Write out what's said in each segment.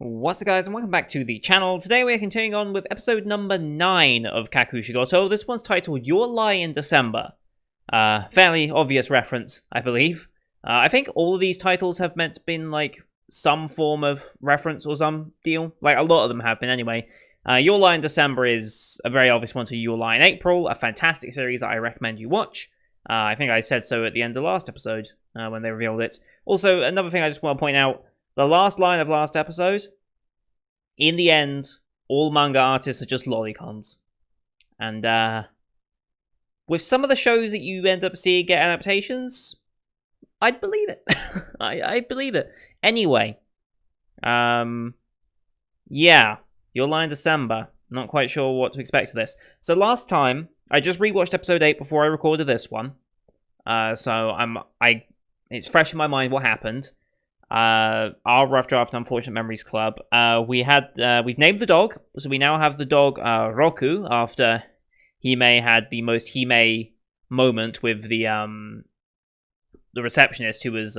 What's up, guys, and welcome back to the channel. Today we're continuing on with episode number 9 of Kakushigoto. This one's titled Your Lie in December. Fairly obvious reference, I believe. I think all of these titles have meant to been, like, some form of reference or some deal. Like, a lot of them have been anyway. Your Lie in December is a very obvious one to Your Lie in April, a fantastic series that I recommend you watch. I think I said so at the end of the last episode, when they revealed it. Also, another thing I just want to point out, the last line of last episode, in the end, all manga artists are just lolicons. And, with some of the shows that you end up seeing get adaptations, I'd believe it. I believe it. Anyway, yeah, Your Lie in December. Not quite sure what to expect of this. So last time, I just rewatched episode 8 before I recorded this one. So it's fresh in my mind what happened. Our Rough Draft Unfortunate Memories Club. We've named the dog, so we now have the dog Roku, after Hime had the most Hime moment with the receptionist who was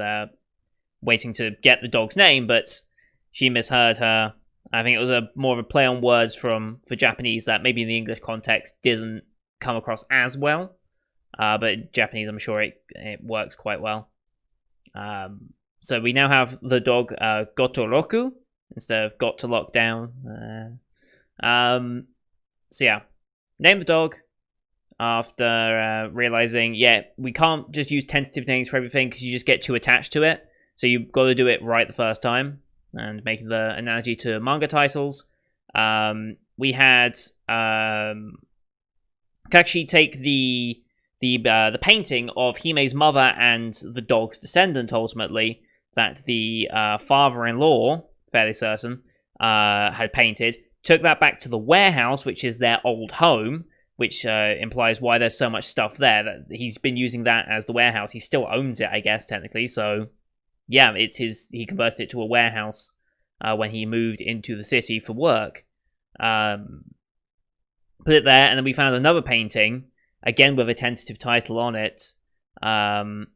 waiting to get the dog's name, but she misheard her. I think it was more of a play on words for Japanese that maybe in the English context didn't come across as well. But in Japanese, I'm sure it works quite well. So we now have the dog Gotoroku instead of Got to Lock Down. So yeah, name the dog after realizing, yeah, we can't just use tentative names for everything because you just get too attached to it. So you've got to do it right the first time. And making the analogy to manga titles, we had Kakushi take the painting of Hime's mother and the dog's descendant, ultimately, that the father-in-law, fairly certain, had painted, took that back to the warehouse, which is their old home, which implies why there's so much stuff there, that he's been using that as the warehouse. He still owns it, I guess, technically, so yeah, it's he converted it to a warehouse when he moved into the city for work. Put it there, and then we found another painting, again with a tentative title on it, a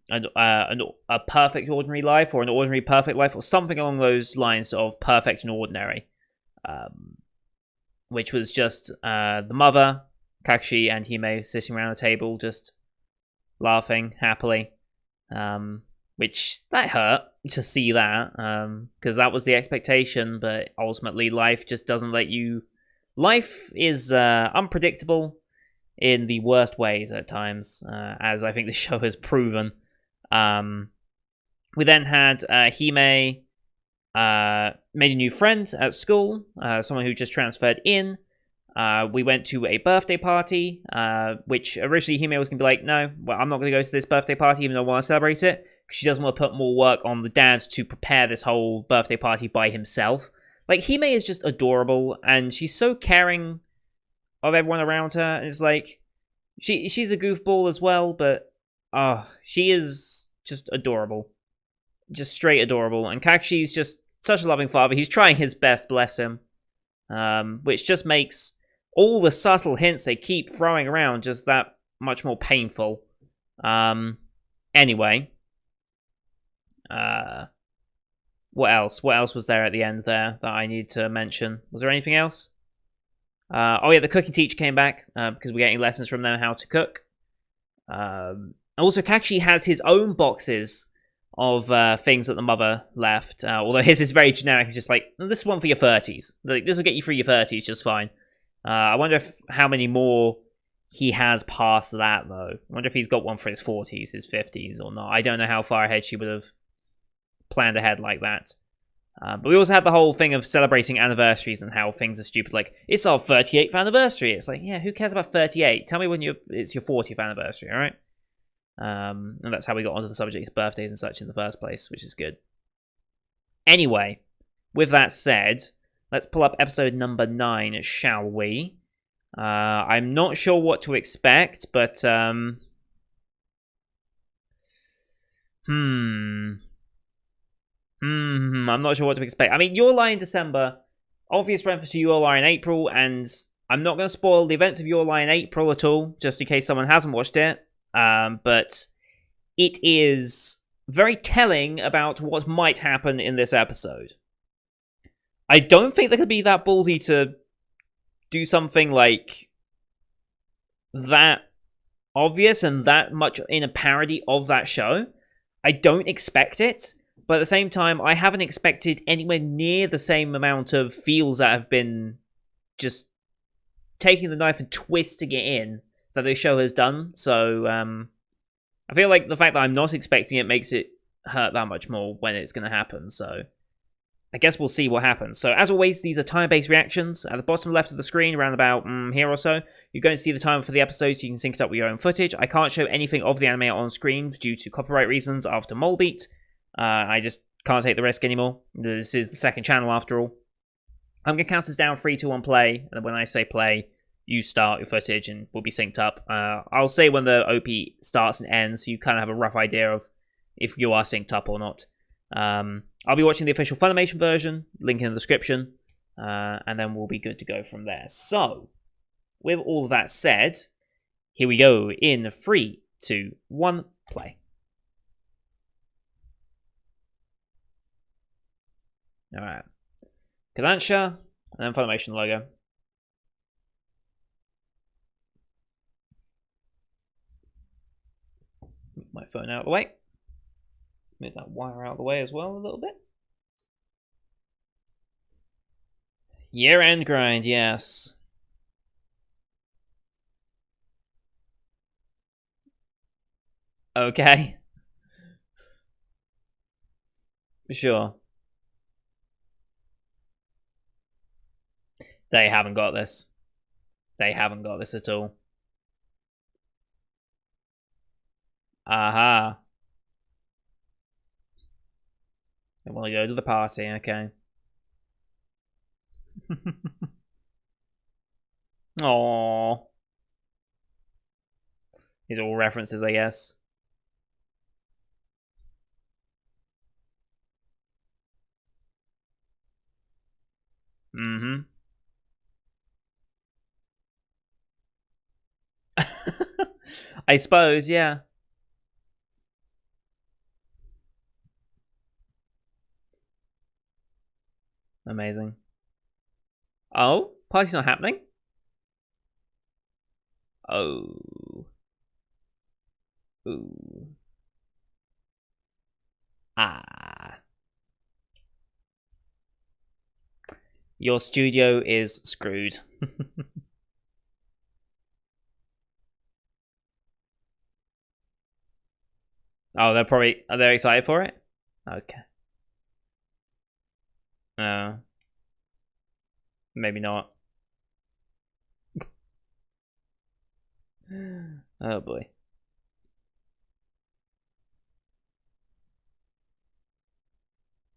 perfect ordinary life, or an ordinary perfect life, or something along those lines of perfect and ordinary, which was just the mother, Kakushi, and Hime sitting around a table just laughing happily, which that hurt to see that, because that was the expectation, but ultimately life just doesn't let you. Life is unpredictable in the worst ways at times, as I think the show has proven. We then had Hime made a new friend at school, someone who just transferred in. We went to a birthday party, which originally Hime was going to be like, no, well, I'm not going to go to this birthday party even though I want to celebrate it, because she doesn't want to put more work on the dad to prepare this whole birthday party by himself. Like, Hime is just adorable, and she's so caring of everyone around her, and it's like, she's a goofball as well, but she is just adorable. Just straight adorable. And Kakushi's just such a loving father. He's trying his best, bless him. Which just makes all the subtle hints they keep throwing around just that much more painful. Anyway. What else? What else was there at the end there that I need to mention? Was there anything else? Oh yeah, the cooking teacher came back, because we're getting lessons from them how to cook. Also, Kakushi has his own boxes of things that the mother left, although his is very generic. It's just like, this is one for your 30s. Like, this will get you through your 30s just fine. I wonder how many more he has past that, though. I wonder if he's got one for his 40s, his 50s, or not. I don't know how far ahead she would have planned ahead like that. But we also had the whole thing of celebrating anniversaries and how things are stupid. Like, it's our 38th anniversary. It's like, yeah, who cares about 38? Tell me when it's your 40th anniversary, alright? And that's how we got onto the subject of birthdays and such in the first place, which is good. Anyway, with that said, let's pull up episode number 9, shall we? I'm not sure what to expect, but, I'm not sure what to expect. I mean, Your Lie in December, obvious reference to Your Lie in April, and I'm not going to spoil the events of Your Lie in April at all, just in case someone hasn't watched it. But it is very telling about what might happen in this episode. I don't think they could be that ballsy to do something like that obvious and that much in a parody of that show. I don't expect it, but at the same time, I haven't expected anywhere near the same amount of feels that have been just taking the knife and twisting it in that this show has done. So I feel like the fact that I'm not expecting it makes it hurt that much more when it's going to happen. So I guess we'll see what happens. So as always, these are time-based reactions. At the bottom left of the screen, around about here or so, you're going to see the timer for the episode so you can sync it up with your own footage. I can't show anything of the anime on screen due to copyright reasons after Molebeat. I just can't take the risk anymore. This is the second channel after all. I'm going to count us down 3, 2, 1, play. And when I say play, you start your footage and we'll be synced up. I'll say when the OP starts and ends so you kind of have a rough idea of if you are synced up or not. I'll be watching the official Funimation version, link in the description, and then we'll be good to go from there. So, with all of that said, here we go in 3, 2, 1, play. Alright. Kodansha, and then Funimation logo. Move my phone out of the way. Move that wire out of the way as well a little bit. Year-end grind, yes. Okay. Sure. They haven't got this. They haven't got this at all. Aha. They want to go to the party, okay. Aww. These are all references, I guess. Mm-hmm. I suppose, yeah. Amazing. Oh, party's not happening? Oh. Ooh. Ah. Your studio is screwed. Oh, are they excited for it? Okay. Maybe not. Oh boy.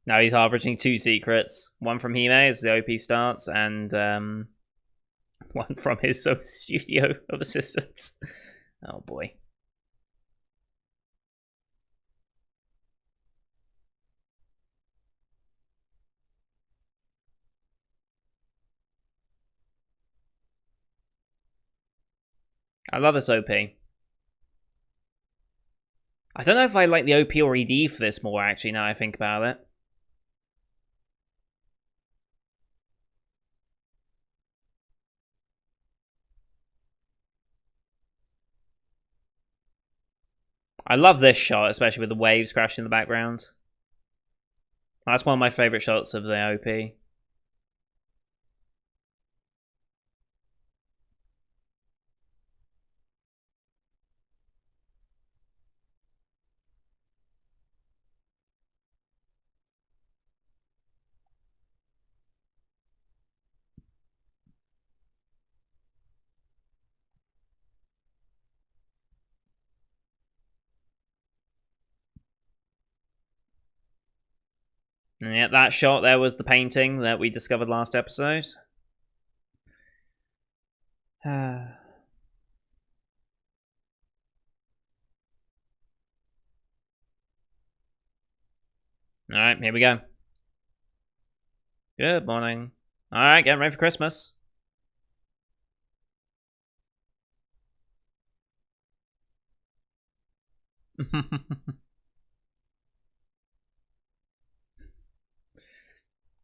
Now he's harboring 2 secrets. One from Hime as the OP starts, and one from his studio of assistants. Oh boy. I love this OP. I don't know if I like the OP or ED for this more, actually, now I think about it. I love this shot, especially with the waves crashing in the background. That's one of my favourite shots of the OP. And yeah, that shot there was the painting that we discovered last episode. Alright, here we go. Good morning. Alright, getting ready for Christmas.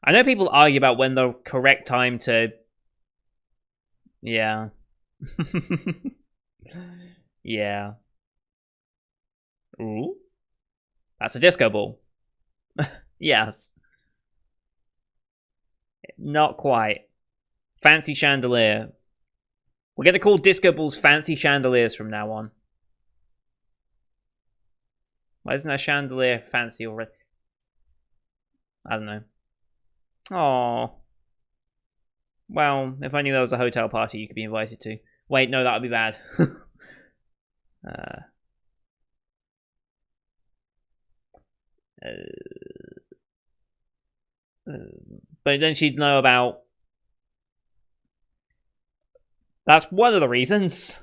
I know people argue about when the correct time to... Yeah. Yeah. Ooh. That's a disco ball. Yes. Not quite. Fancy chandelier. We're going to call disco balls fancy chandeliers from now on. Why isn't a chandelier fancy already? I don't know. Oh. Well, if only there was a hotel party you could be invited to. Wait, no, that would be bad. uh, but then she'd know about... That's one of the reasons.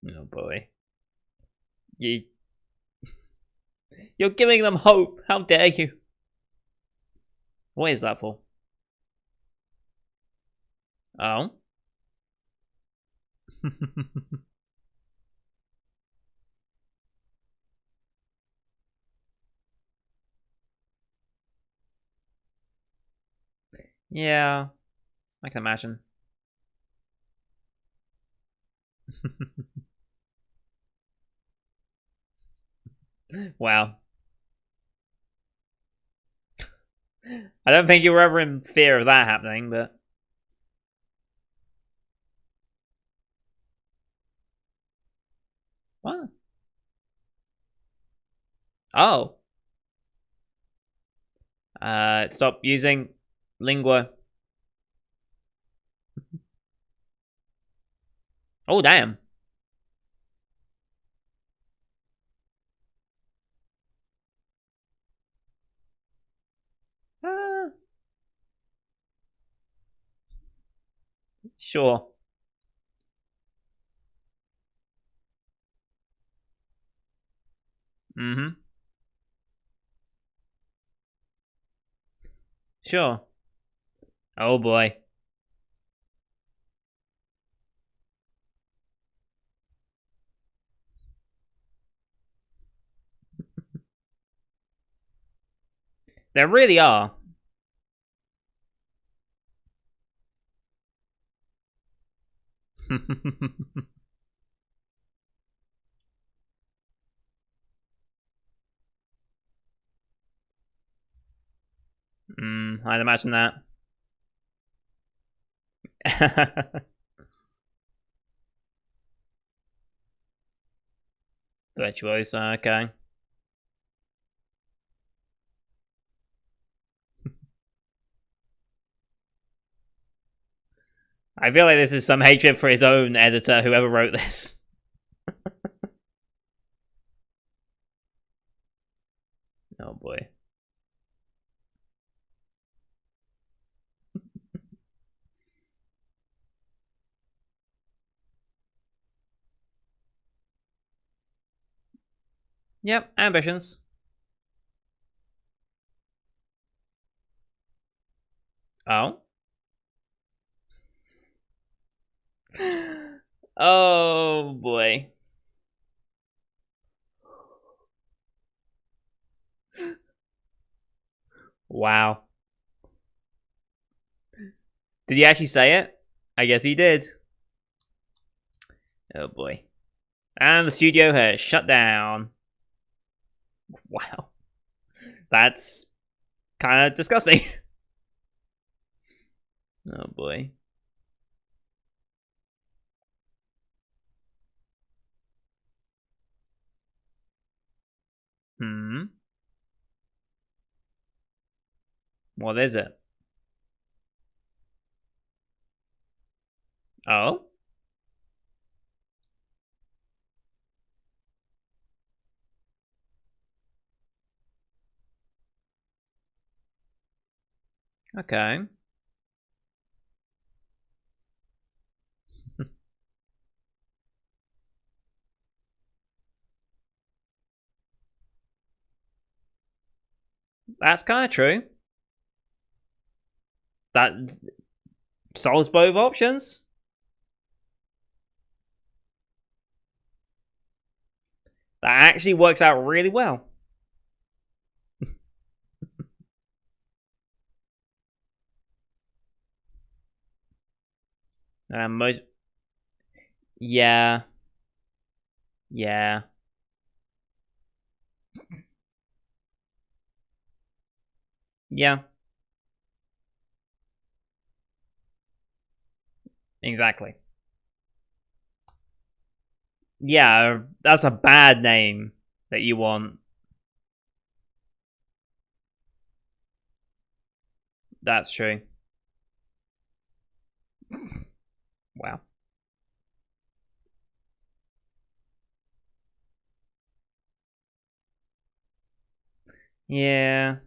Oh boy. You're giving them hope. How dare you? What is that for? Oh. Yeah, I can imagine. Wow. I don't think you were ever in fear of that happening, but... What? Oh. Stop using lingua. Oh, damn. Sure. Mm-hmm. Sure. Oh, boy. There really are. I'd imagine that. Virtuoso, okay. I feel like this is some hatred for his own editor, whoever wrote this. Oh boy. Yep, ambitions. Oh. Oh boy. Wow. Did he actually say it? I guess he did. Oh boy. And the studio has shut down. Wow. That's kind of disgusting. Oh boy. What is it? Oh? Okay. That's kind of true. That solves both options. That actually works out really well. Most. Yeah. Yeah. Yeah. Exactly. Yeah, that's a bad name that you want. That's true. Wow. Yeah.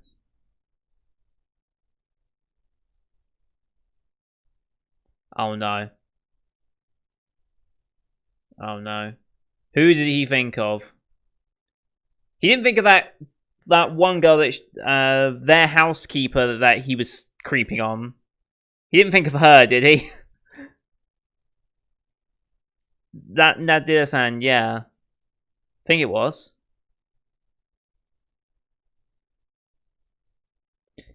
Oh no. Oh no. Who did he think of? He didn't think of that one girl that their housekeeper that he was creeping on. He didn't think of her, did he? That Nadira-san, yeah. I think it was.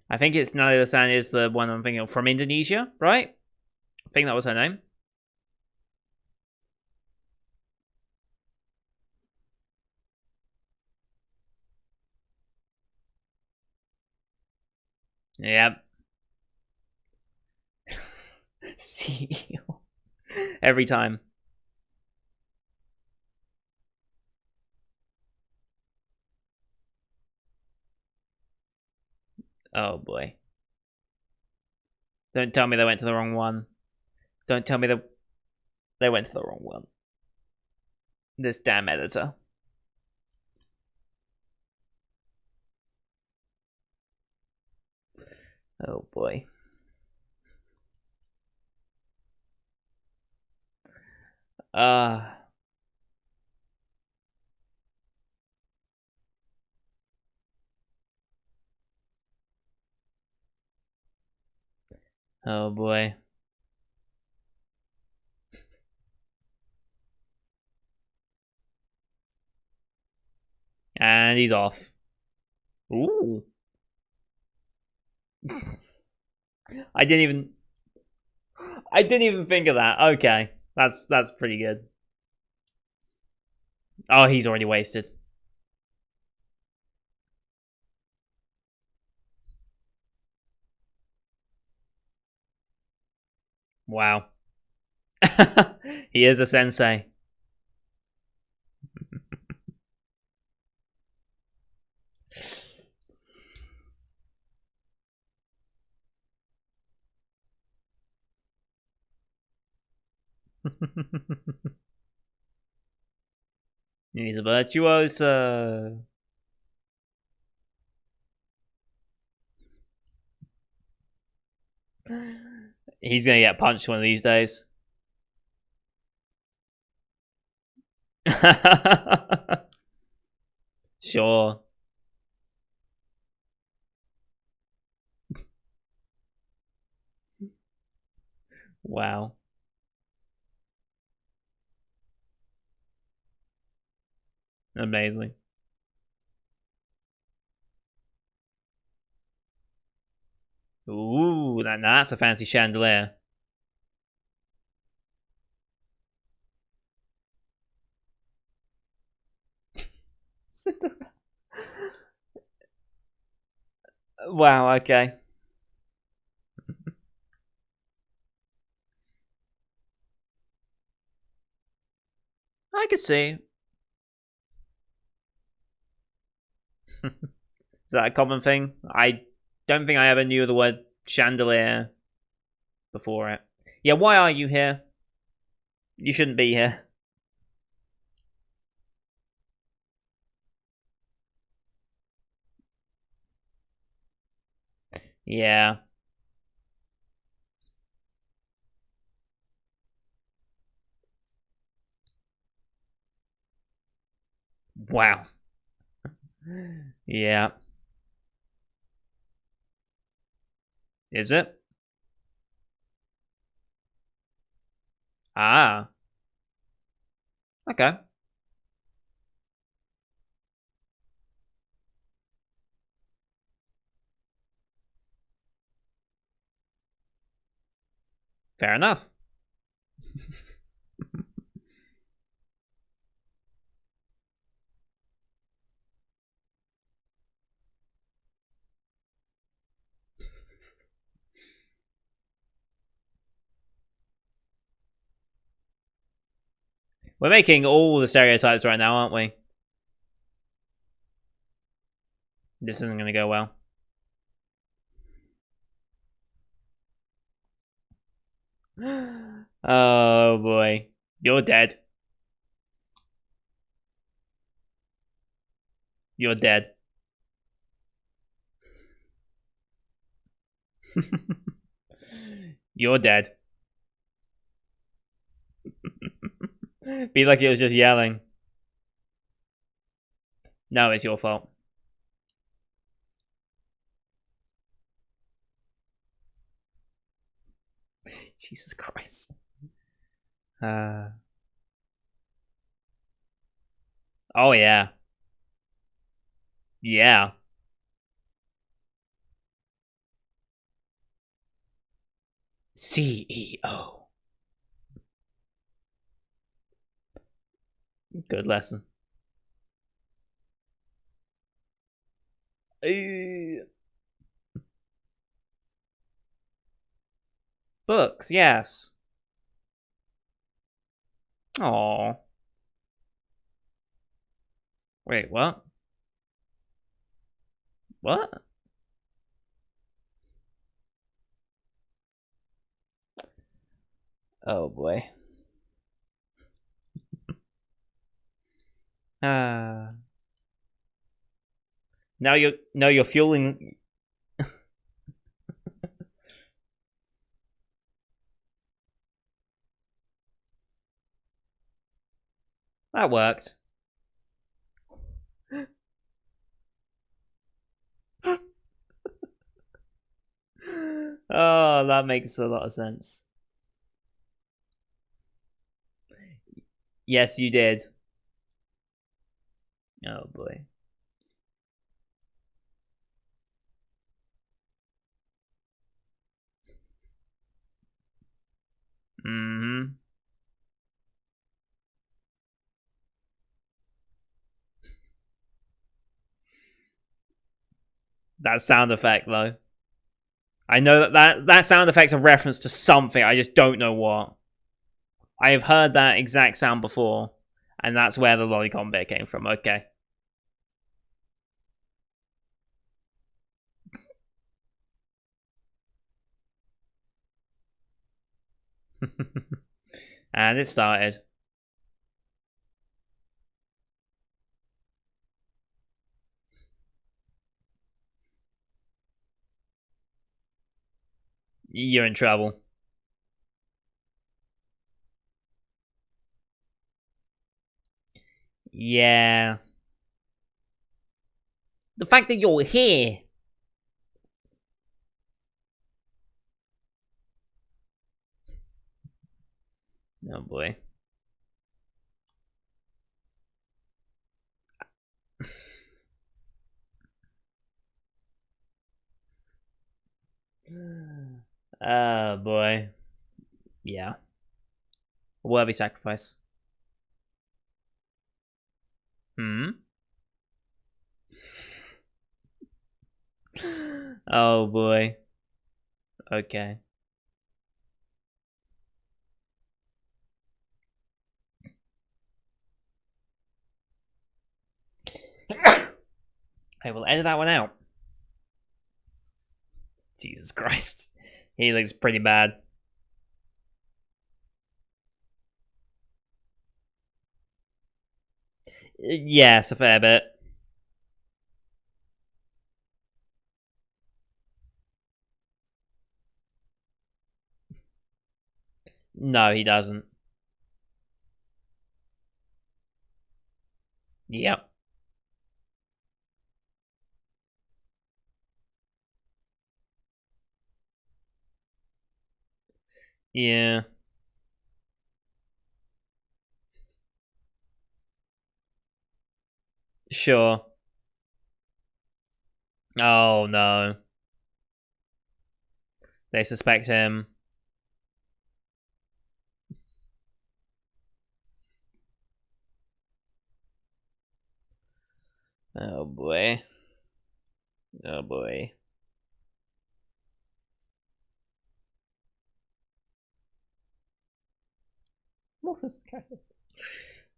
I think it's Nadira-san is the one I'm thinking of from Indonesia, right? I think that was her name. Yep. See, every time. Oh boy. Don't tell me they went to the wrong one. Don't tell me they went to the wrong one. This damn editor. Oh boy. Uh oh boy. And he's off. Ooh. I didn't even think of that. Okay. That's pretty good. Oh, he's already wasted. Wow. He is a sensei. He's a virtuoso. He's gonna get punched one of these days. Sure. Wow. Amazing. Ooh, that's a fancy chandelier. Wow, okay. I could see. Is that a common thing? I don't think I ever knew the word chandelier before it. Yeah, why are you here? You shouldn't be here. Yeah. Wow. Yeah. Is it? Ah. Okay. Fair enough. We're making all the stereotypes right now, aren't we? This isn't going to go well. Oh boy. You're dead. You're dead. You're dead. Be like it was just yelling. No, it's your fault. Jesus Christ. Oh yeah. Yeah. CEO. Good lesson. Books, yes. Oh. Wait, what? What? Oh boy. Now you're fueling. That worked. Oh, that makes a lot of sense. Yes, you did. Oh boy. Mm-hmm. That sound effect, though. I know that sound effect's a reference to something. I just don't know what. I have heard that exact sound before, and that's where the lolicon bit came from. Okay. And it started. You're in trouble. Yeah. The fact that you're here. Oh boy. Oh boy. Yeah. Worthy sacrifice. Hmm? Oh boy. Okay. I will edit that one out. Jesus Christ. He looks pretty bad. Yes, a fair bit. No, he doesn't. Yep. Yeah. Sure. Oh no. They suspect him. Oh boy. Oh boy.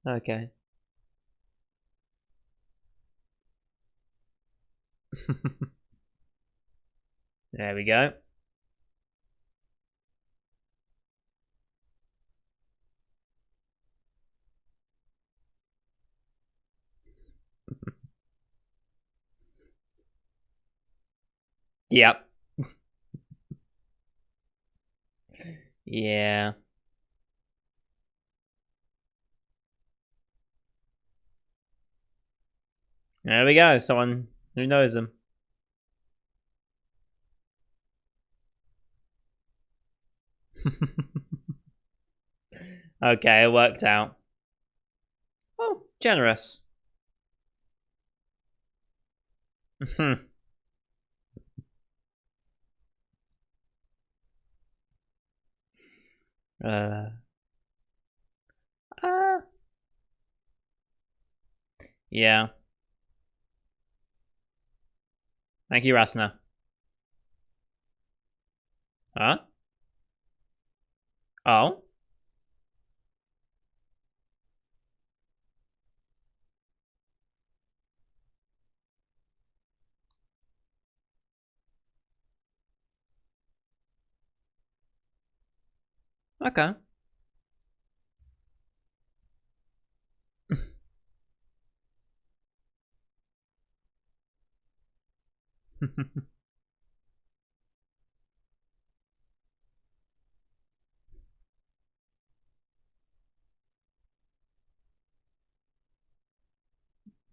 Okay. There we go. Yep. Yeah. There we go. Someone who knows him. Okay, it worked out. Oh, generous. uh, uh, yeah. Thank you, Rasna. Huh? Oh? Okay.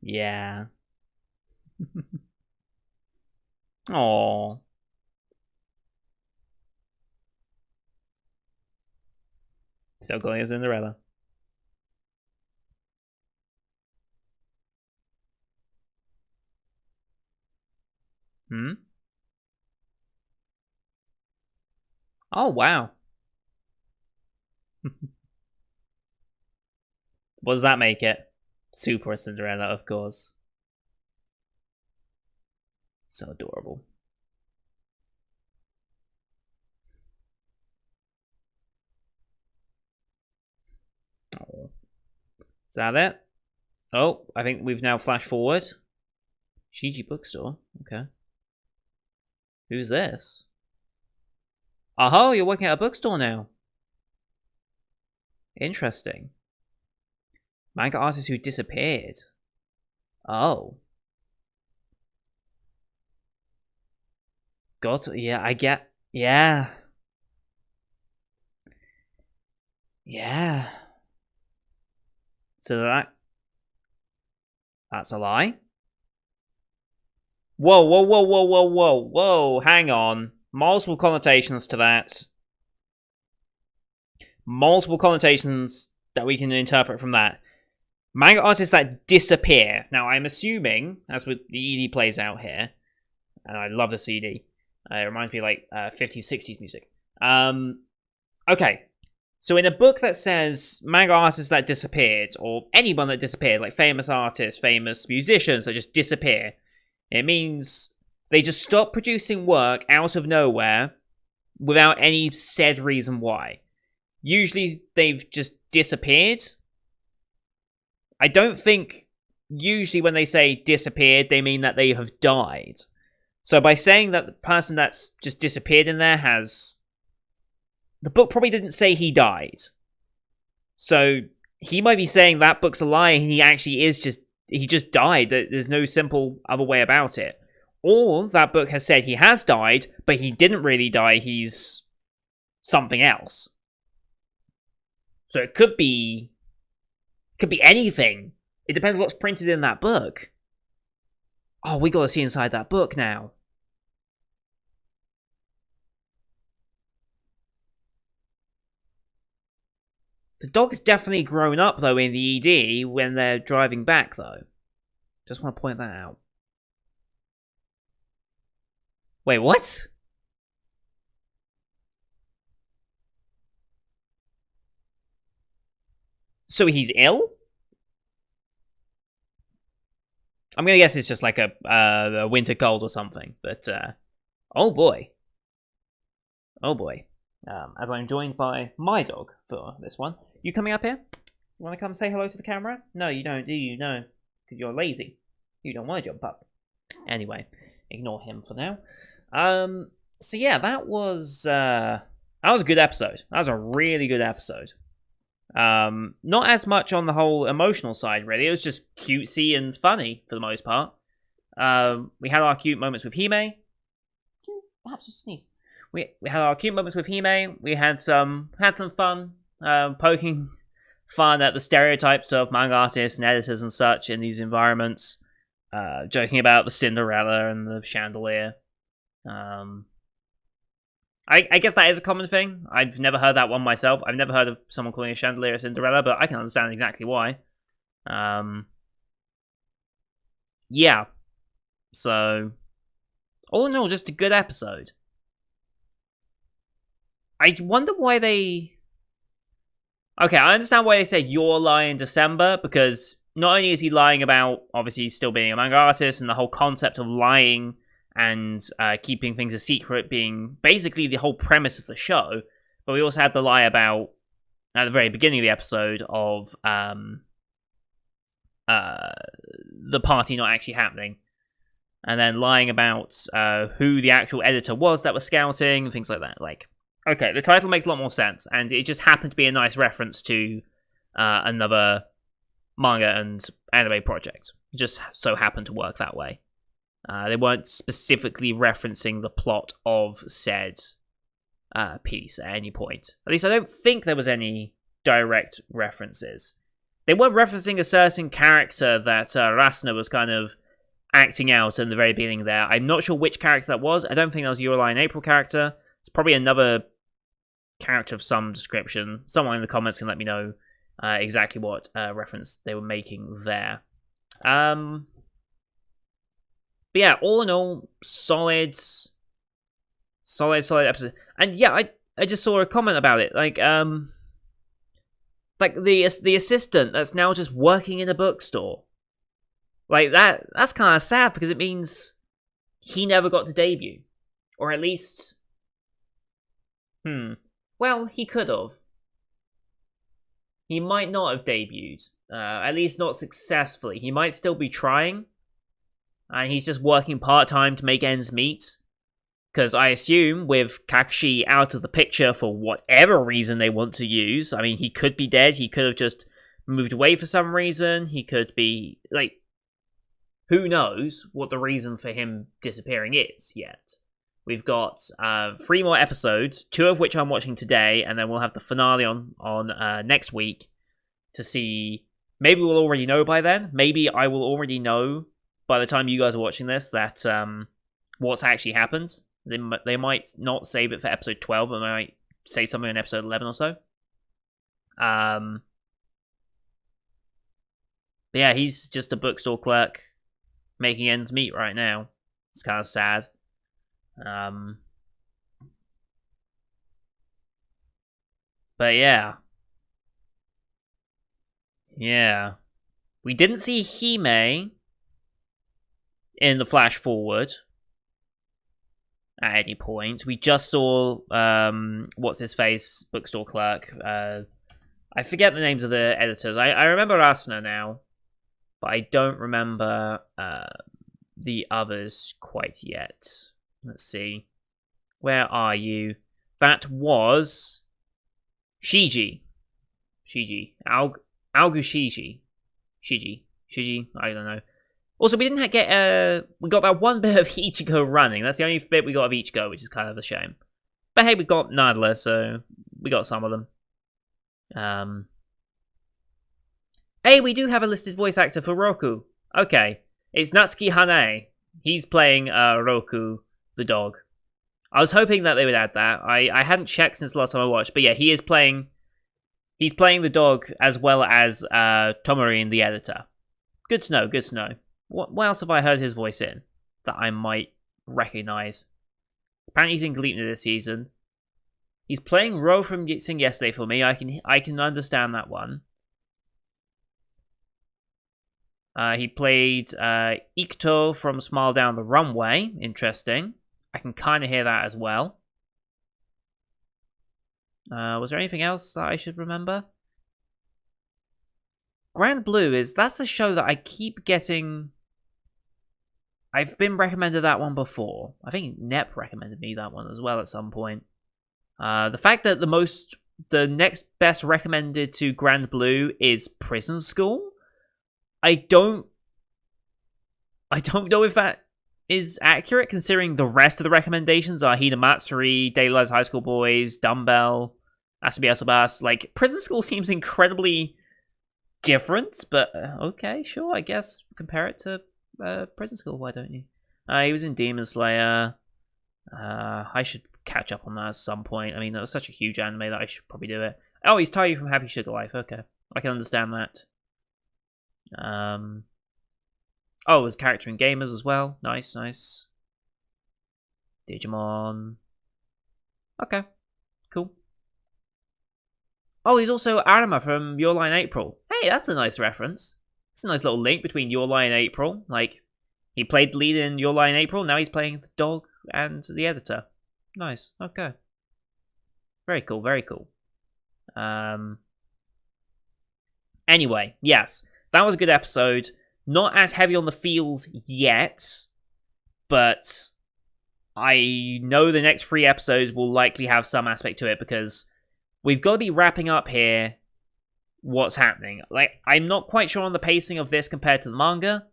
Yeah. Oh. Still calling it Cinderella. Hmm? Oh, wow. What does that make it? Super Cinderella, of course. So adorable. Oh. Is that it? Oh, I think we've now flashed forward. Shiji Bookstore. Okay. Who's this? Oh, you're working at a bookstore now. Interesting. Manga artist who disappeared. Oh. Got yeah, I get yeah. Yeah. So that's a lie? Whoa, whoa, whoa, whoa, whoa, whoa, whoa, hang on. Multiple connotations to that. Multiple connotations that we can interpret from that. Manga artists that disappear. Now, I'm assuming, as with the ED plays out here, and I love the CD, it reminds me of like 50s, 60s music. Okay, so in a book that says manga artists that disappeared, or anyone that disappeared, like famous artists, famous musicians that just disappear, it means they just stop producing work out of nowhere without any said reason why. Usually they've just disappeared. I don't think usually when they say disappeared, they mean that they have died. So by saying that the person that's just disappeared in there has... The book probably didn't say he died. So he might be saying that book's a lie and he actually is just... He just died. There's no simple other way about it. Or that book has said he has died, but he didn't really die. He's something else. So it could be anything. It depends what's printed in that book. Oh, we gotta see inside that book now. The dog's definitely grown up, though, in the ED when they're driving back, though. Just want to point that out. Wait, what? So he's ill? I'm gonna guess it's just like a winter cold or something. But oh boy, oh boy. As I'm joined by my dog for this one. You coming up here? You want to come say hello to the camera? No, you don't, do you? No, because you're lazy. You don't want to jump up. Anyway, ignore him for now. So yeah, that was a good episode. That was a really good episode. Not as much on the whole emotional side, really. It was just cutesy and funny for the most part. We had our cute moments with Hime. Perhaps just sneeze. We had our cute moments with Hime. We had some fun, poking fun at the stereotypes of manga artists and editors and such in these environments. Joking about the Cinderella and the chandelier. I guess that is a common thing. I've never heard that one myself. I've never heard of someone calling a chandelier a Cinderella, but I can understand exactly why. Yeah. So, all in all, just a good episode. I wonder why they... Okay, I understand why they said you're lying in December, because not only is he lying about, obviously, still being a manga artist, and the whole concept of lying and keeping things a secret being basically the whole premise of the show, but we also had the lie about, at the very beginning of the episode, of the party not actually happening. And then lying about who the actual editor was that was scouting, and things like that. Like, okay, the title makes a lot more sense, and it just happened to be a nice reference to another manga and anime project. It just so happened to work that way. They weren't specifically referencing the plot of said piece at any point. At least I don't think there was any direct references. They were referencing a certain character that Rasna was kind of acting out in the very beginning there. I'm not sure which character that was. I don't think that was Yuralai in April character. It's probably another character of some description. Someone in the comments can let me know exactly what reference they were making there. But yeah, all in all, solid episode. And yeah, I just saw a comment about it, like the assistant that's now just working in a bookstore. Like that's kind of sad, because it means he never got to debut, or at least, well, he could have. He might not have debuted, at least not successfully. He might still be trying. And he's just working part-time to make ends meet. Because I assume with Kakushi out of the picture for whatever reason they want to use, I mean, he could be dead, he could have just moved away for some reason, he could be, like, who knows what the reason for him disappearing is yet. We've got 3 more episodes, 2 of which I'm watching today, and then we'll have the finale on next week to see. Maybe we'll already know by then, maybe I will already know by the time you guys are watching this, that what's actually happened. They might not save it for episode 12, but they might say something in episode 11 or so. But yeah, he's just a bookstore clerk making ends meet right now. It's kind of sad. But yeah. Yeah. We didn't see Hime in the flash forward at any point. We just saw what's his face bookstore clerk. I forget the names of the editors. I remember Asuna now, but I don't remember the others quite yet. Let's see, where are you? That was Shiji Shiji, I don't know. Also, we didn't get we got that one bit of Ichigo running. That's the only bit we got of Ichigo, which is kind of a shame. But hey, we got Nadler, so we got some of them. Hey, we do have a listed voice actor for Roku. Okay, it's Natsuki Hanae. He's playing Roku, the dog. I was hoping that they would add that. I hadn't checked since the last time I watched, but yeah, he is playing. He's playing the dog as well as Tomorin, the editor. Good to know. Good to know. What else have I heard his voice in that I might recognize? Apparently he's in Gleipnir this season. He's playing Ro from Sing Yesterday for me. I can understand that one. He played Ikuto from Smile Down the Runway. Interesting. I can kind of hear that as well. Was there anything else that I should remember? Grand Blue that's a show that I keep getting. I've been recommended that one before. I think Nep recommended me that one as well at some point. The fact that the next best recommended to Grand Blue is Prison School. I don't know if that is accurate, considering the rest of the recommendations are Hinamatsuri, Daily Lives High School Boys, Dumbbell, Asobi Asobas. Like, Prison School seems incredibly different, but okay, sure, I guess compare it to Prison School, why don't you? He was in Demon Slayer. I should catch up on that at some point. I mean, that was such a huge anime that I should probably do it. Oh, he's Tayu from Happy Sugar Life. Okay, I can understand that. Oh, his character in Gamers as well. Nice. Digimon. Okay, cool. Oh, he's also Arima from Your Lie in April. Hey, that's a nice reference. It's a nice little link between Your Lie in April. Like, he played the lead in Your Lie in April, now he's playing the dog and the editor. Nice, okay. Very cool. Anyway, yes, that was a good episode. Not as heavy on the feels yet, but I know the next 3 episodes will likely have some aspect to it, because we've got to be wrapping up here what's happening. Like, I'm not quite sure on the pacing of this compared to the manga.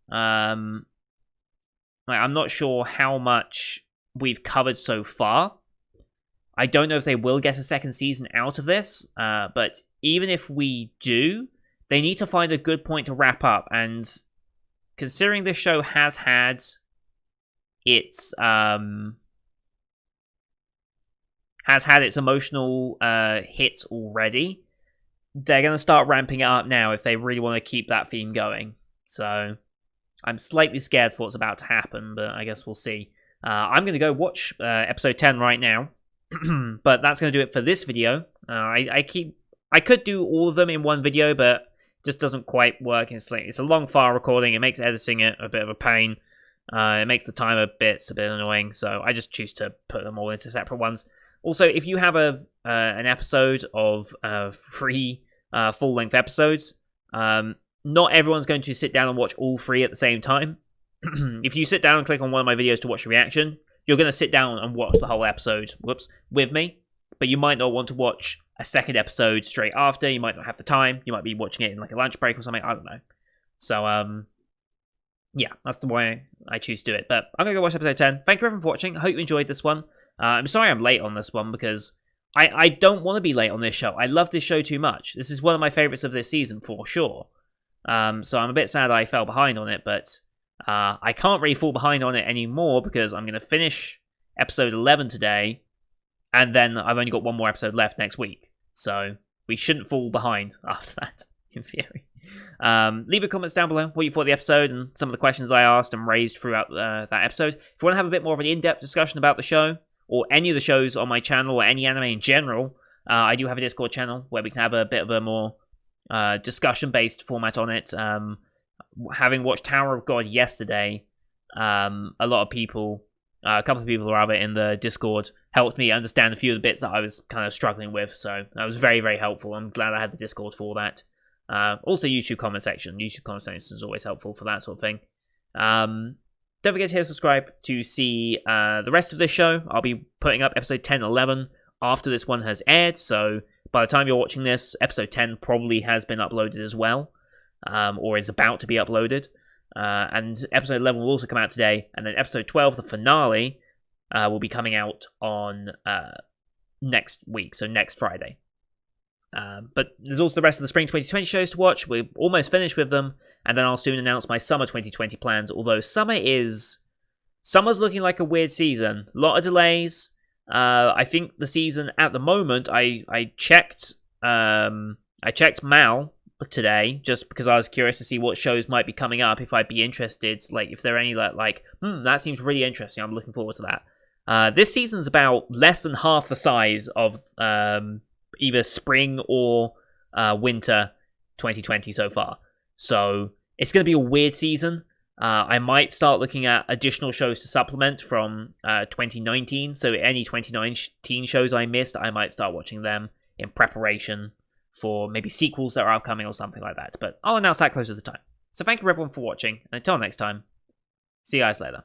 I'm not sure how much we've covered so far. I don't know if they will get a second season out of this, but even if we do, they need to find a good point to wrap up, and considering this show has had its emotional hits already, they're going to start ramping it up now if they really want to keep that theme going. So I'm slightly scared for what's about to happen, but I guess we'll see. I'm going to go watch episode 10 right now, but that's going to do it for this video. I could do all of them in one video, but it just doesn't quite work. It's a long file recording. It makes editing it a bit of a pain. It makes the time a bit annoying, so I just choose to put them all into separate ones. Also, if you have an episode of 3 full-length episodes, not everyone's going to sit down and watch all 3 at the same time. If you sit down and click on one of my videos to watch a reaction, you're going to sit down and watch the whole episode with me, but you might not want to watch a second episode straight after. You might not have the time. You might be watching it in like a lunch break or something. I don't know. So, yeah, that's the way I choose to do it. But I'm going to go watch episode 10. Thank you everyone for watching. I hope you enjoyed this one. I'm sorry I'm late on this one, because I don't want to be late on this show. I love this show too much. This is one of my favorites of this season, for sure. So I'm a bit sad I fell behind on it, but I can't really fall behind on it anymore, because I'm going to finish episode 11 today, and then I've only got one more episode left next week. So we shouldn't fall behind after that, in theory. Leave your comments down below what you thought of the episode and some of the questions I asked and raised throughout that episode. If you want to have a bit more of an in-depth discussion about the show, or any of the shows on my channel, or any anime in general, I do have a Discord channel where we can have a bit of a more discussion-based format on it. Having watched Tower of God yesterday, a couple of people rather in the Discord helped me understand a few of the bits that I was kind of struggling with, so that was very, very helpful. I'm glad I had the Discord for that. Also, YouTube comment section. YouTube comment section is always helpful for that sort of thing. Don't forget to hit subscribe to see the rest of this show. I'll be putting up episode 10 and 11 after this one has aired, so by the time you're watching this, episode 10 probably has been uploaded as well, or is about to be uploaded. And episode 11 will also come out today, and then episode 12, the finale, will be coming out on next week, so next Friday. But there's also the rest of the Spring 2020 shows to watch. We're almost finished with them, and then I'll soon announce my Summer 2020 plans, although summer's looking like a weird season. A lot of delays. I think the season at the moment, I checked Mal today, just because I was curious to see what shows might be coming up, if I'd be interested, like if there are any that seems really interesting, I'm looking forward to that. This season's about less than half the size of either spring or winter 2020 so far. So It's going to be a weird season. I might start looking at additional shows to supplement from 2019. So any 2019 shows I missed, I might start watching them in preparation for maybe sequels that are upcoming or something like that. But I'll announce that closer to the time. So thank you everyone for watching, and until next time, see you guys later.